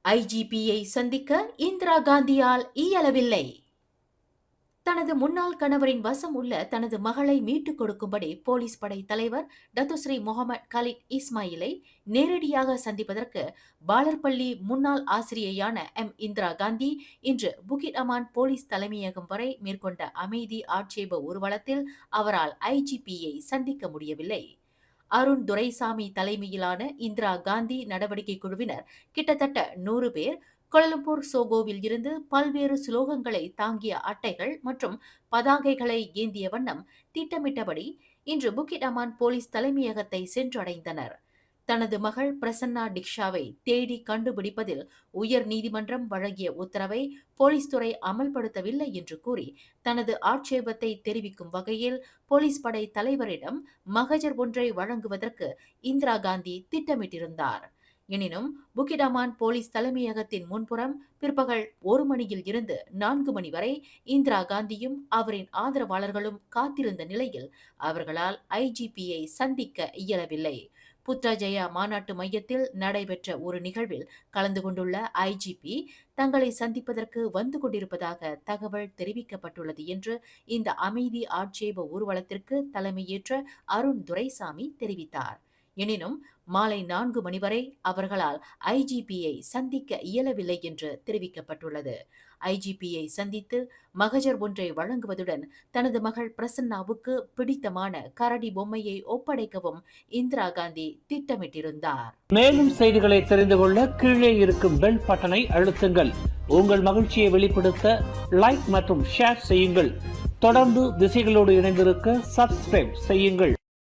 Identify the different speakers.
Speaker 1: ஐஜிபியை சந்திக்க இந்திரா காந்தியால் இயலவில்லை. தனது முன்னாள் கணவரின் வசம் உள்ள தனது மகளை மீட்டுக் கொடுக்கும்படி போலீஸ் படை தலைவர் டத்துஸ்ரீ முகமது கலீட் இஸ்மாயிலை நேரடியாக சந்திப்பதற்கு பாலர்பள்ளி முன்னாள் ஆசிரியையான இந்திரா காந்தி இன்று புகிட் அமான் போலீஸ் தலைமையகம் வரை மேற்கொண்ட அமைதி ஆட்சேப ஊர்வலத்தில் அவரால் ஐஜிபியை சந்திக்க முடியவில்லை. அருண் துரைசாமி தலைமையிலான இந்திரா காந்தி நடவடிக்கை குழுவினர் கிட்டத்தட்ட 100 பேர் கோலம்பூர் சோகோவில் இருந்து பல்வேறு சுலோகங்களை தாங்கிய அட்டைகள் மற்றும் பதாகைகளை ஏந்திய வண்ணம் திட்டமிட்டபடி இன்று புகிட் அமான் போலீஸ் தலைமையகத்தை சென்றடைந்தனர். தனது மகள் பிரசன்னா டிக்ஷாவை தேடி கண்டுபிடிப்பதில் உயர் நீதிமன்றம் வழங்கிய உத்தரவை போலீஸ் துறை அமல்படுத்தவில்லை என்று கூறி தனது ஆட்சேபத்தை தெரிவிக்கும் வகையில் போலீஸ் படை தலைவரிடம் மகஜர் ஒன்றை வழங்குவதற்கு இந்திரா காந்தி திட்டமிட்டிருந்தார். எனினும் புகிட் அமான் போலீஸ் தலைமையகத்தின் முன்புறம் பிற்பகல் 1 மணியில் இருந்து 4 மணி வரை இந்திரா காந்தியும் அவரின் ஆதரவாளர்களும் காத்திருந்த நிலையில் அவர்களால் ஐஜிபியை சந்திக்க இயலவில்லை. புத்ராஜயா மாநாட்டு மையத்தில் நடைபெற்ற ஒரு நிகழ்வில் கலந்து கொண்டுள்ள ஐஜிபி தங்களை சந்திப்பதற்கு வந்து கொண்டிருப்பதாக தகவல் தெரிவிக்கப்பட்டுள்ளது என்று இந்த அமைதி ஆட்சேப ஊர்வலத்திற்கு தலைமையேற்ற அருண் துரைசாமி தெரிவித்தார். எனினும் மாலை 4 மணி வரை அவர்களால் ஐஜிபியை சந்திக்க இயலவில்லை என்று தெரிவிக்கப்பட்டுள்ளது. ஐஜிபியை சந்தித்து மகஜர் ஒன்றை வழங்குவதுடன் தனது மகள் பிரசன்னாவுக்கு பிடித்தமான கரடி பொம்மையை ஒப்படைக்கவும் இந்திரா காந்தி திட்டமிட்டிருந்தார்.
Speaker 2: மேலும் செய்திகளை தெரிந்து கொள்ள கீழே இருக்கும் பெல் பட்டனை அழுத்துங்கள். உங்கள் மகிழ்ச்சியை வெளிப்படுத்த லைக் மற்றும் ஷேர் செய்யுங்கள். தொடர்ந்து திசைகளோடு இணைந்திருக்க சப்ஸ்கிரைப் செய்யுங்கள்.